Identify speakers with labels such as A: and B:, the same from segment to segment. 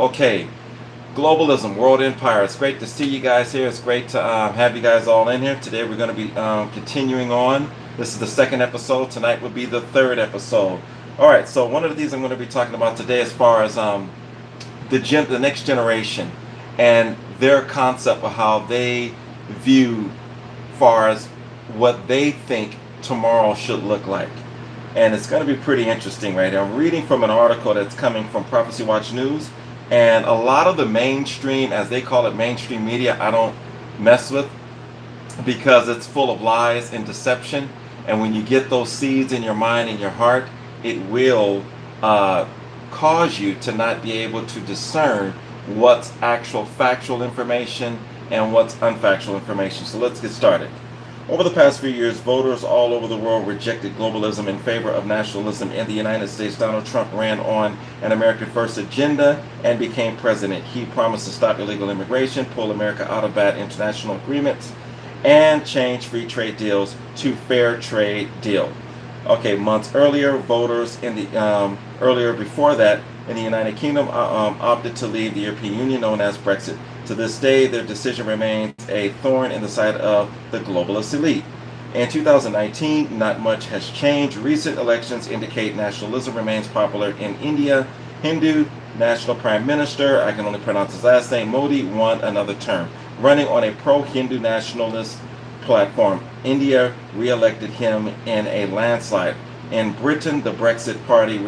A: Okay, globalism, world empire. It's great to see you guys here. It's great to have you guys all in here. Today we're going to be continuing on. This is the second episode. Tonight will be the third episode. All right, so one of the things I'm going to be talking about today as far as the next generation and their concept of how they view far as what they think tomorrow should look like. And it's going to be pretty interesting right here. I'm reading from an article that's coming from Prophecy Watch News, and a lot of the mainstream, as they call it, mainstream media, I don't mess with because it's full of lies and deception. And when you get those seeds in your mind and your heart, it will cause you to not be able to discern what's actual factual information and what's unfactual information. So let's get started. Over the past few years, voters all over the world rejected globalism in favor of nationalism. In the United States, Donald Trump ran on an American First agenda and became president. He promised to stop illegal immigration, pull America out of bad international agreements, and change free trade deals to fair trade deal. Okay, months earlier, voters earlier before that in the United Kingdom opted to leave the European Union, known as Brexit. To this day, their decision remains a thorn in the side of the globalist elite. In 2019, not much has changed. Recent elections indicate nationalism remains popular in India. Hindu National Prime Minister, I can only pronounce his last name, Modi, won another term, running on a pro-Hindu nationalist platform. India re-elected him in a landslide. In Britain, the Brexit Party,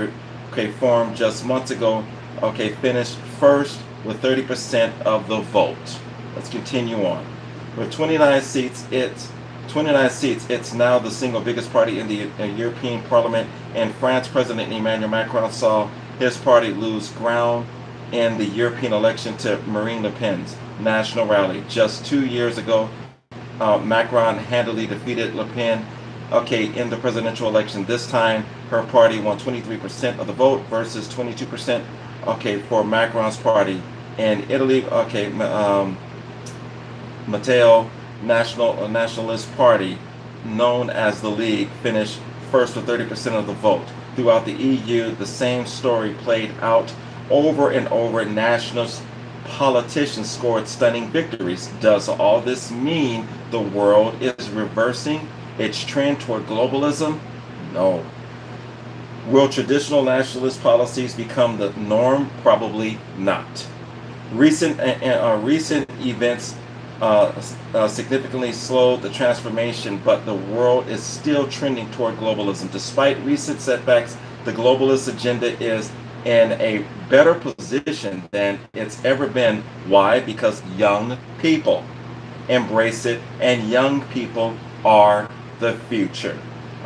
A: formed just months ago, finished first with 30% of the vote. Let's continue on. With 29 seats, it's now the single biggest party in the European Parliament. In France, President Emmanuel Macron saw his party lose ground in the European election to Marine Le Pen's national rally. Just 2 years ago, Macron handily defeated Le Pen in the presidential election. This time, her party won 23% of the vote versus 22% for Macron's party. In Italy, Matteo Nationalist Party, known as the League, finished first with 30% of the vote. Throughout the EU, the same story played out over and over. Nationalist politicians scored stunning victories. Does all this mean the world is reversing its trend toward globalism? No. Will traditional nationalist policies become the norm? Probably not. Recent events significantly slowed the transformation, but the world is still trending toward globalism. Despite recent setbacks, the globalist agenda is in a better position than it's ever been. Why? Because young people embrace it, and young people are the future.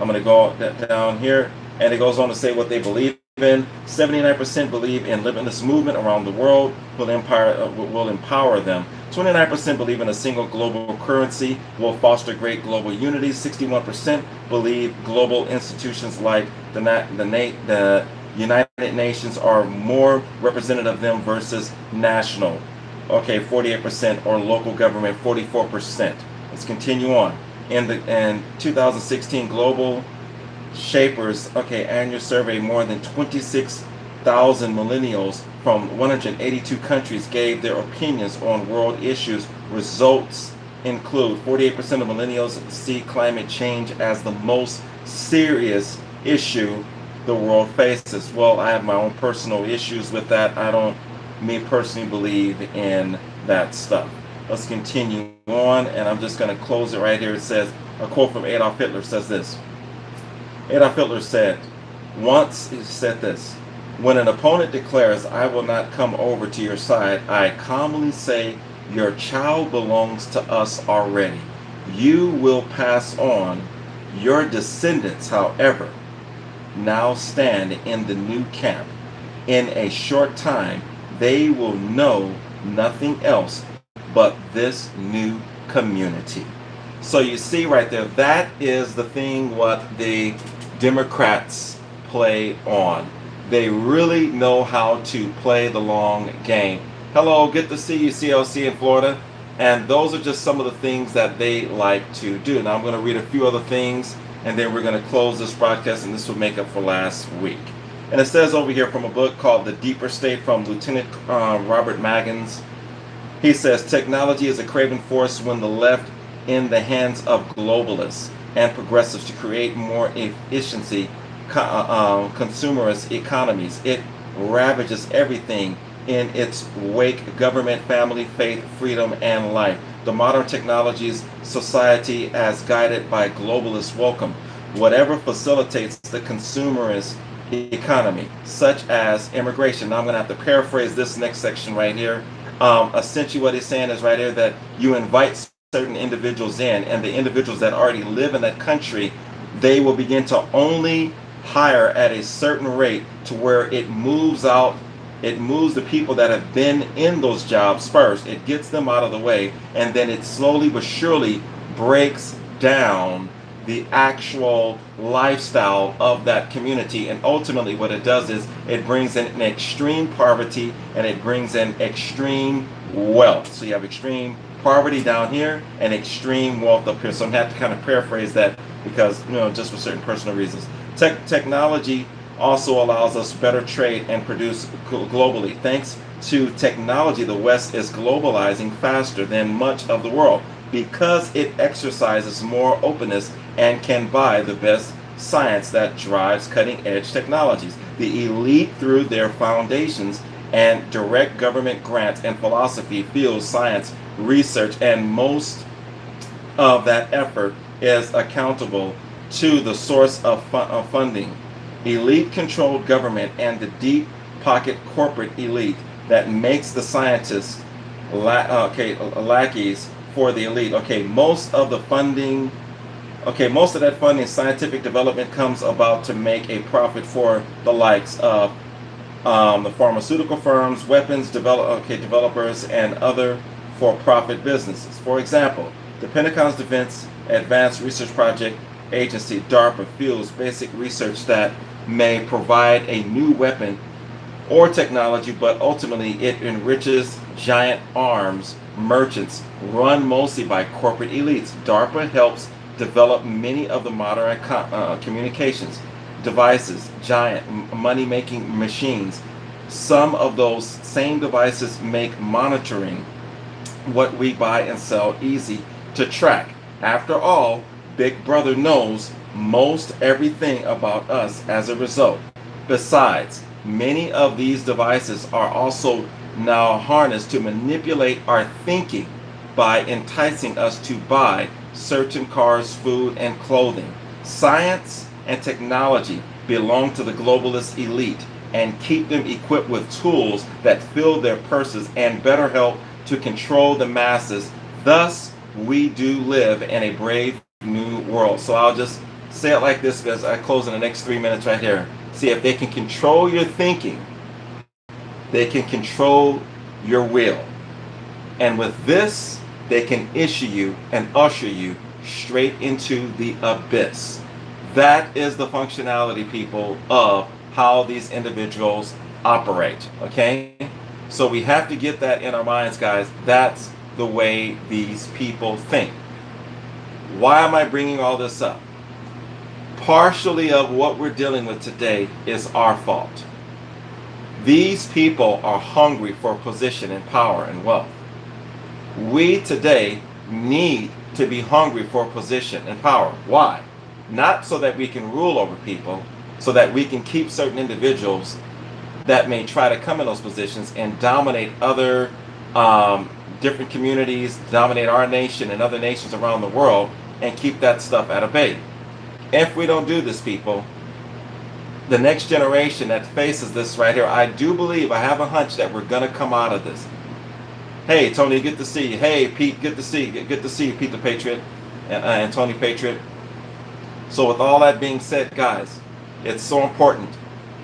A: I'm going to go down here, and it goes on to say what they believe in. 79% believe in limitless movement around the world will empower them. 29% believe in a single global currency will foster great global unity. 61% believe global institutions like the United Nations are more representative of them versus national. 48%, or local government, 44%. Let's continue on. In 2016, Global Shapers annual survey, more than 26,000 millennials from 182 countries gave their opinions on world issues. Results include 48% of millennials see climate change as the most serious issue the world faces. Well, I have my own personal issues with that. I don't personally believe in that stuff. Let's continue on, and I'm just going to close it right here. It says, a quote from Adolf Hitler says this. Adolf Hitler said this: when an opponent declares, "I will not come over to your side," I calmly say, "Your child belongs to us already. You will pass on. Your descendants, however, now stand in the new camp. In a short time, they will know nothing else but this new community." So you see right there, that is the thing what the Democrats play on. They really know how to play the long game. Hello, good to see you, CLC in Florida. And those are just some of the things that they like to do. Now I'm going to read a few other things, and then we're going to close this broadcast, and this will make up for last week. And it says over here from a book called The Deeper State from Lieutenant Robert Maggins. He says, technology is a craven force when the left in the hands of globalists and progressives to create more efficiency, consumerist economies. It ravages everything in its wake: government, family, faith, freedom, and life. The modern technologies society as guided by globalists welcome whatever facilitates the consumerist economy, such as immigration. Now I'm going to have to paraphrase this next section right here. Essentially what he's saying is right here that you invite certain individuals in, and the individuals that already live in that country, they will begin to only hire at a certain rate to where it moves out. It moves the people that have been in those jobs first. It gets them out of the way, and then it slowly but surely breaks down the actual lifestyle of that community. And ultimately what it does is it brings in an extreme poverty and it brings in extreme wealth. So you have extreme poverty down here and extreme wealth up here. So I'm going to have to kind of paraphrase that because, just for certain personal reasons. Technology also allows us better trade and produce globally. Thanks to technology, the West is globalizing faster than much of the world because it exercises more openness and can buy the best science that drives cutting-edge technologies. The elite, through their foundations and direct government grants and philosophy, fuels science research, and most of that effort is accountable to the source of funding. Elite-controlled government and the deep-pocket corporate elite that makes the scientists lackeys for the elite. Most of that funding, scientific development, comes about to make a profit for the likes of the pharmaceutical firms, weapons developers, and other for-profit businesses. For example, the Pentagon's Defense Advanced Research Project Agency, DARPA, fuels basic research that may provide a new weapon or technology, but ultimately it enriches giant arms merchants run mostly by corporate elites. DARPA helps develop many of the modern communications devices, giant money-making machines. Some of those same devices make monitoring what we buy and sell easy to track. After all, Big Brother knows most everything about us as a result. Besides, many of these devices are also now harnessed to manipulate our thinking by enticing us to buy certain cars, food, and clothing. Science and technology belong to the globalist elite and keep them equipped with tools that fill their purses and better help to control the masses. Thus, we do live in a brave new world. So I'll just say it like this because I close in the next 3 minutes right here. See, if they can control your thinking, they can control your will. And with this, they can issue you and usher you straight into the abyss. That is the functionality, people, of how these individuals operate. Okay? So we have to get that in our minds, guys. That's the way these people think. Why am I bringing all this up? Partially of what we're dealing with today is our fault. These people are hungry for position and power and wealth. We today need to be hungry for position and power. Why? Not so that we can rule over people, so that we can keep certain individuals that may try to come in those positions and dominate other different communities, dominate our nation and other nations around the world, and keep that stuff at bay. If we don't do this, people, the next generation that faces this right here, I do believe, I have a hunch that we're going to come out of this. Hey, Tony, good to see you. Hey, Pete, good to see you, Pete the Patriot and Tony Patriot. So with all that being said, guys, it's so important.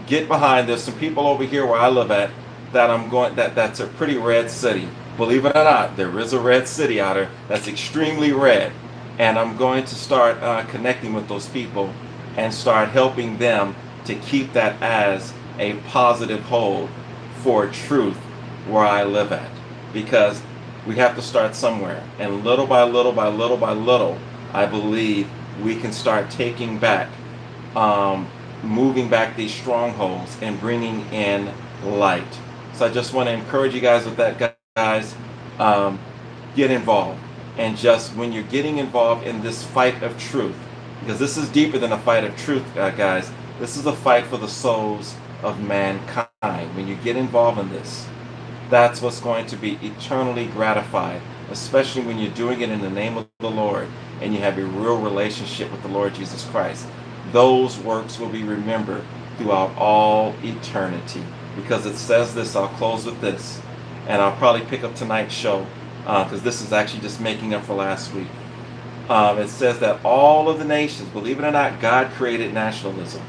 A: Get behind. There's some people over here where I live at that's a pretty red city. Believe it or not, there is a red city out there that's extremely red. And I'm going to start connecting with those people and start helping them to keep that as a positive hold for truth where I live at. Because we have to start somewhere. And little by little by little by little, I believe we can start taking back moving back these strongholds and bringing in light. So I just want to encourage you guys with that, guys. Get involved. And just when you're getting involved in this fight of truth, because this is deeper than a fight of truth, guys. This is a fight for the souls of mankind. When you get involved in this, that's what's going to be eternally gratified, especially when you're doing it in the name of the Lord and you have a real relationship with the Lord Jesus Christ. Those works will be remembered throughout all eternity. Because it says this, I'll close with this, and I'll probably pick up tonight's show, because this is actually just making up for last week. It says that all of the nations, believe it or not, God created nationalism.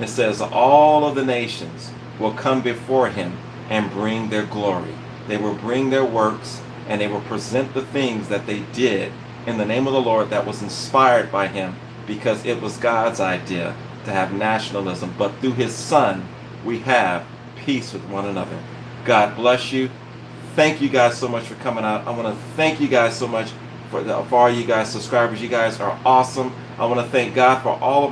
A: It says all of the nations will come before him and bring their glory. They will bring their works, and they will present the things that they did in the name of the Lord that was inspired by him, because it was God's idea to have nationalism. But through his Son, we have peace with one another. God bless you. Thank you guys so much for coming out. I want to thank you guys so much for all you guys subscribers. You guys are awesome. I want to thank God for all of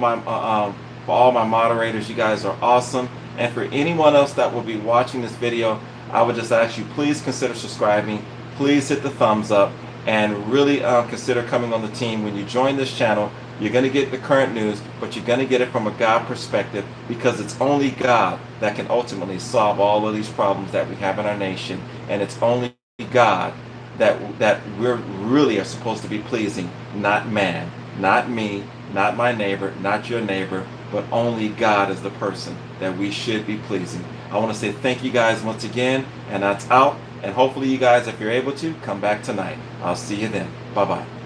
A: my moderators. You guys are awesome. And for anyone else that will be watching this video, I would just ask you, please consider subscribing. Please hit the thumbs up, and really consider coming on the team. When you join this channel, you're going to get the current news, but you're going to get it from a God perspective, because it's only God that can ultimately solve all of these problems that we have in our nation. And it's only God that we're really are supposed to be pleasing, not man, not me, not my neighbor, not your neighbor, but only God is the person that we should be pleasing. I want to say thank you guys once again, and that's out. And hopefully you guys, if you're able to, come back tonight. I'll see you then. Bye-bye.